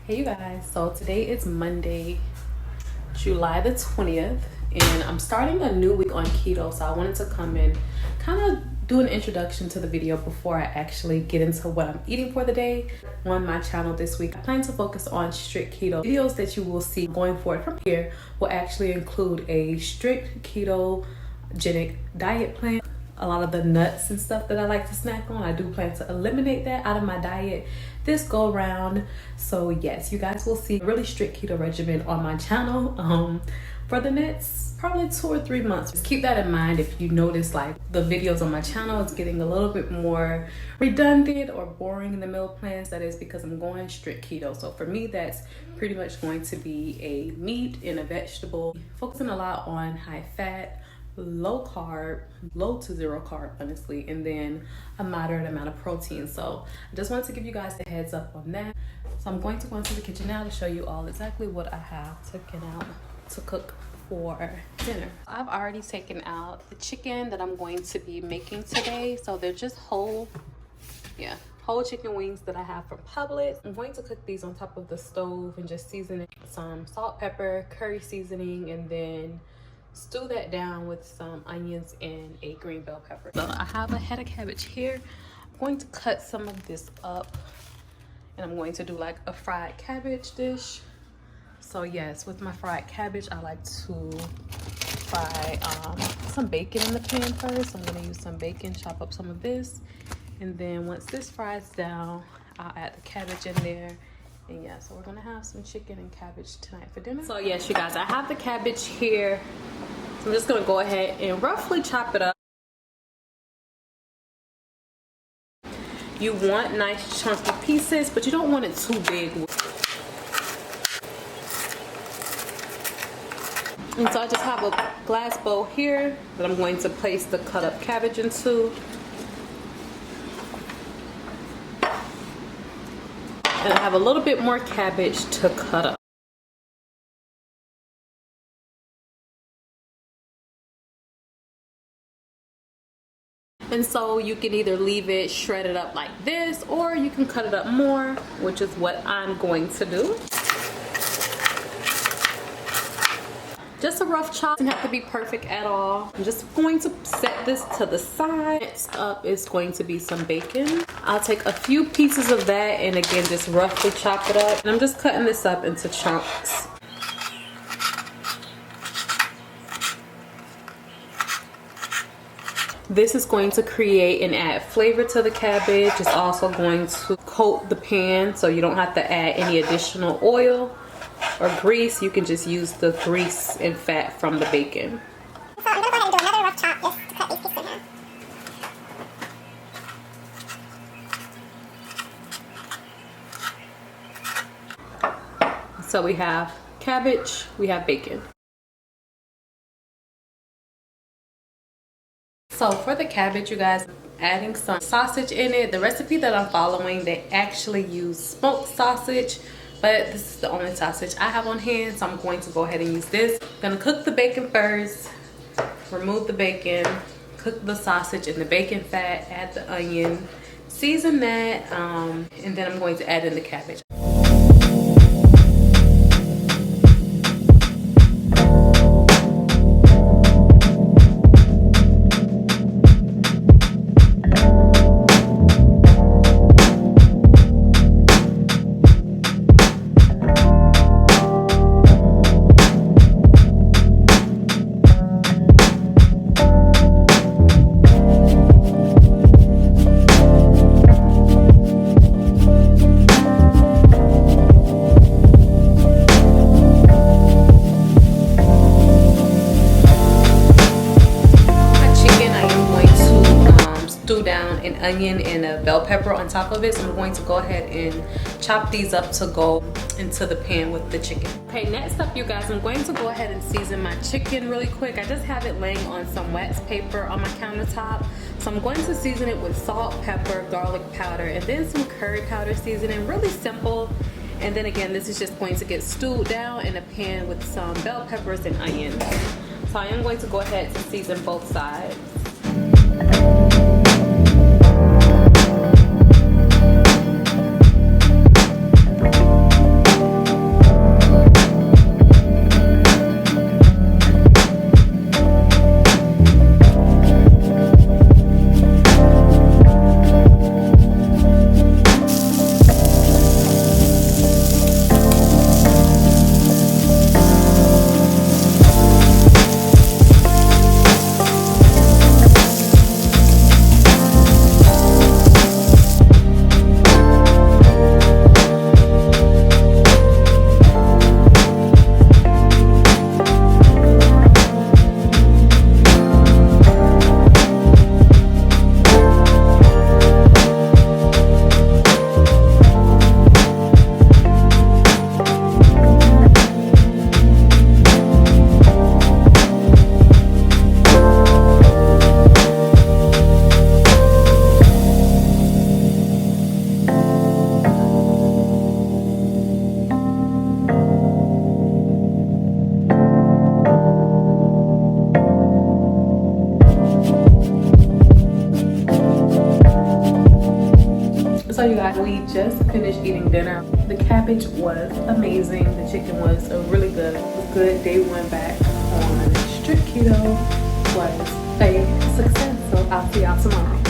Hey you guys, so today is Monday, July the 20th, and I'm starting a new week on keto, so I wanted to come in kind of do an introduction to the video before I actually get into what I'm eating for the day. On my channel this week, I plan to focus on strict keto. Videos that you will see going forward from here will actually include a strict ketogenic diet plan. A lot of the nuts and stuff that I like to snack on, I do plan to eliminate that out of my diet this go round. So yes, you guys will see a really strict keto regimen on my channel for the next probably 2 or 3 months. Just keep that in mind. If you notice like the videos on my channel, it's getting a little bit more redundant or boring in the meal plans, that is because I'm going strict keto. So for me, that's pretty much going to be a meat and a vegetable, focusing a lot on high fat, low carb, low to zero carb honestly, and then a moderate amount of protein. So I just wanted to give you guys a heads up on that. So I'm going to go into the kitchen now to show you all exactly what I have taken out to cook for dinner. I've already taken out the chicken that I'm going to be making today. So they're just whole chicken wings that I have from Publix. I'm going to cook these on top of the stove and just season it with some salt, pepper, curry seasoning, and then stew that down with some onions and a green bell pepper. So I have a head of cabbage here. I'm going to cut some of this up and I'm going to do like a fried cabbage dish. So yes, with my fried cabbage, I like to fry some bacon in the pan first. I'm going to use some bacon, chop up some of this, and then once this fries down, I'll add the cabbage in there. And yeah, so we're gonna have some chicken and cabbage tonight for dinner. So yes, you guys, I have the cabbage here. So I'm just gonna go ahead and roughly chop it up. You want nice chunky pieces, but you don't want it too big. And so I just have a glass bowl here that I'm going to place the cut up cabbage into. And I have a little bit more cabbage to cut up. And so you can either leave it shredded up like this, or you can cut it up more, which is what I'm going to do. Just a rough chop, doesn't have to be perfect at all. I'm just going to set this to the side. Next up is going to be some bacon. I'll take a few pieces of that and again just roughly chop it up. And I'm just cutting this up into chunks. This is going to create and add flavor to the cabbage. It's also going to coat the pan so you don't have to add any additional oil or grease. You can just use the grease and fat from the bacon. So I'm going to go ahead and do another rough chop just to cut these pieces in half. So we have cabbage, we have bacon. So for the cabbage, you guys, adding some sausage in it. The recipe that I'm following, they actually use smoked sausage, but this is the only sausage I have on hand, so I'm going to go ahead and use this. I'm gonna cook the bacon first, remove the bacon, cook the sausage in the bacon fat, add the onion, season that, and then I'm going to add in the cabbage. An onion and a bell pepper on top of it. So I'm going to go ahead and chop these up to go into the pan with the chicken. Okay, next up, you guys, I'm going to go ahead and season my chicken really quick. I just have it laying on some wax paper on my countertop. So I'm going to season it with salt, pepper, garlic powder, and then some curry powder seasoning. Really simple. And then again, this is just going to get stewed down in a pan with some bell peppers and onions. So I am going to go ahead and season both sides. guys, we just finished eating dinner. The cabbage was amazing. The chicken was really good. It was good. Day one back on strict keto was a success. So I'll see y'all tomorrow.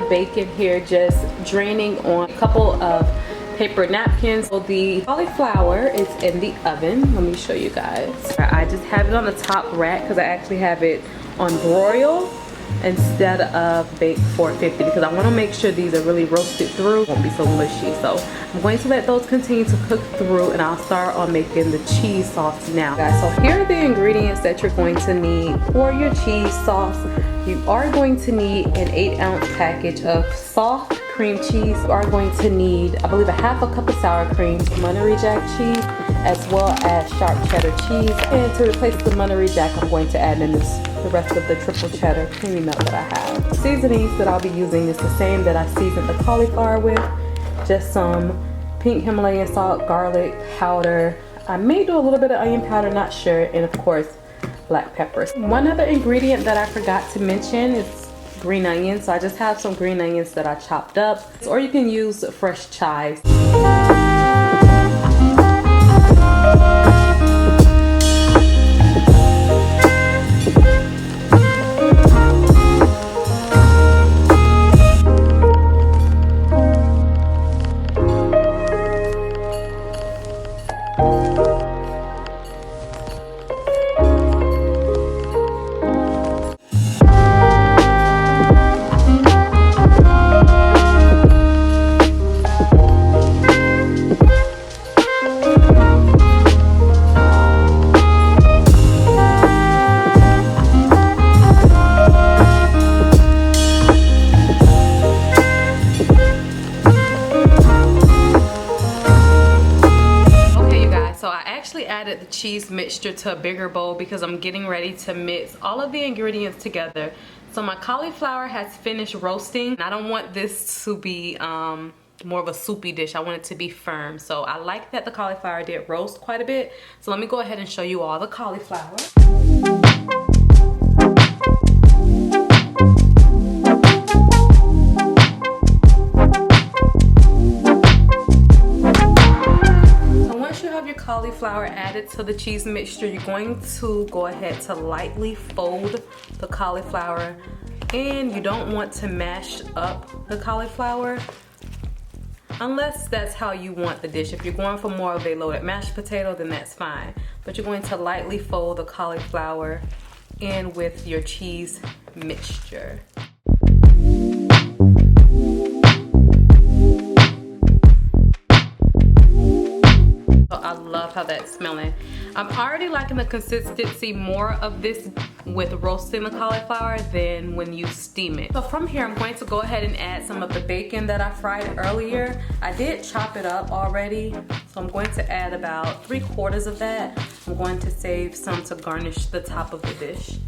Bacon here, just draining on a couple of paper napkins. So the cauliflower is in the oven. Let me show you guys. I just have it on the top rack because I actually have it on broil instead of bake 450 because I want to make sure these are really roasted through. It won't be so mushy. So I'm going to let those continue to cook through, and I'll start on making the cheese sauce now, guys. So here are the ingredients that you're going to need for your cheese sauce. You are going to need an 8-ounce package of soft cream cheese. You are going to need, I believe, a half a cup of sour cream, Monterey Jack cheese, as well as sharp cheddar cheese. And to replace the Monterey Jack, I'm going to add in the rest of the triple cheddar creamy milk that I have. Seasonings that I'll be using is the same that I seasoned the cauliflower with. Just some pink Himalayan salt, garlic powder. I may do a little bit of onion powder, not sure, and of course, black peppers. One other ingredient that I forgot to mention is green onions. So I just have some green onions that I chopped up, or you can use fresh chives. Added the cheese mixture to a bigger bowl because I'm getting ready to mix all of the ingredients together. So my cauliflower has finished roasting. I don't want this to be more of a soupy dish. I want it to be firm. So I like that the cauliflower did roast quite a bit. So let me go ahead and show you all the cauliflower. Cauliflower added to the cheese mixture, you're going to go ahead to lightly fold the cauliflower, and you don't want to mash up the cauliflower unless that's how you want the dish. If you're going for more of a loaded mashed potato, then that's fine, but you're going to lightly fold the cauliflower in with your cheese mixture. I love how that's smelling. I'm already liking the consistency more of this with roasting the cauliflower than when you steam it. So from here, I'm going to go ahead and add some of the bacon that I fried earlier. I did chop it up already, so I'm going to add about 3/4 of that. I'm going to save some to garnish the top of the dish.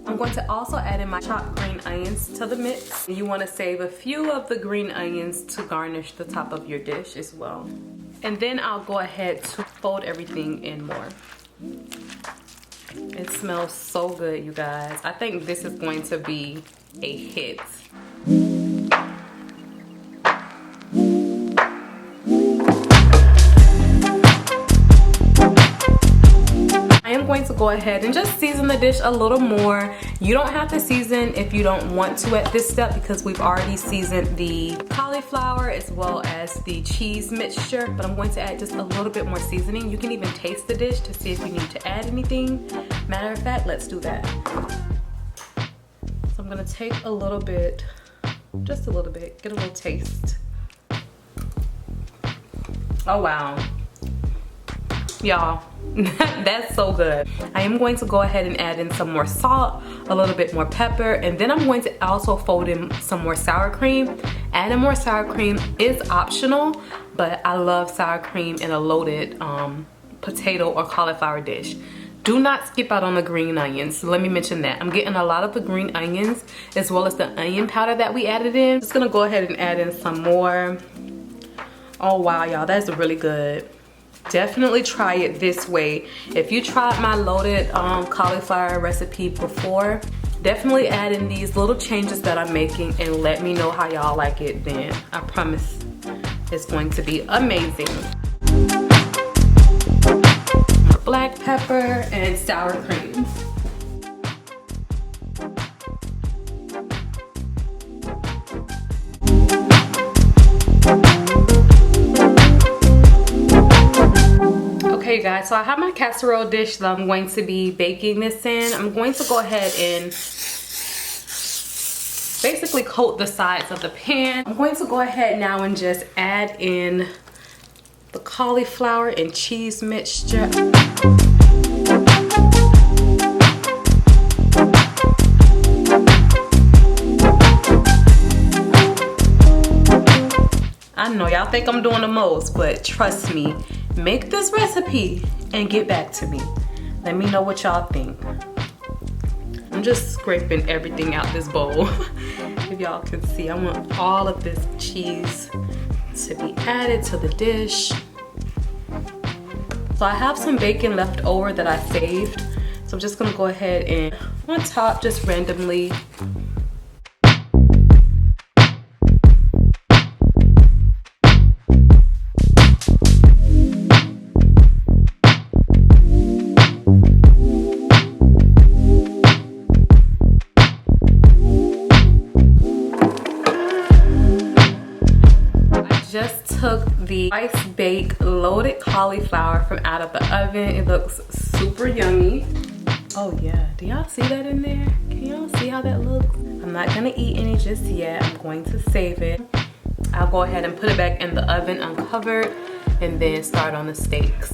I'm going to also add in my chopped green onions to the mix. You want to save a few of the green onions to garnish the top of your dish as well. And then I'll go ahead to fold everything in more. It smells so good, you guys. I think this is going to be a hit. I am going to go ahead and just season the dish a little more. You don't have to season if you don't want to at this step because we've already seasoned the cauliflower as well as the cheese mixture, but I'm going to add just a little bit more seasoning. You can even taste the dish to see if you need to add anything. Matter of fact, let's do that. So I'm gonna take a little bit, just a little bit, get a little taste. Oh wow. Y'all, that's so good. I am going to go ahead and add in some more salt, a little bit more pepper, and then I'm going to also fold in some more sour cream. Adding more sour cream is optional, but I love sour cream in a loaded potato or cauliflower dish. Do not skip out on the green onions. Let me mention that. I'm getting a lot of the green onions as well as the onion powder that we added in. Just gonna go ahead and add in some more. Oh wow, y'all, that's really good. Definitely try it this way. If you tried my loaded cauliflower recipe before, definitely add in these little changes that I'm making and let me know how y'all like it then. I promise it's going to be amazing. Black pepper and sour cream. Okay guys, so I have my casserole dish that I'm going to be baking this in. I'm going to go ahead and basically coat the sides of the pan. I'm going to go ahead now and just add in the cauliflower and cheese mixture. I know y'all think I'm doing the most, but trust me, make this recipe and get back to me. Let me know what y'all think. I'm just scraping everything out this bowl. If y'all can see, I want all of this cheese to be added to the dish. So I have some bacon left over that I saved. So I'm just gonna go ahead and on top, just randomly. Just took the ice bake loaded cauliflower from out of the oven. It looks super yummy. Oh yeah, do y'all see that in there? Can y'all see how that looks? I'm not gonna eat any just yet. I'm going to save it. I'll go ahead and put it back in the oven uncovered and then start on the steaks.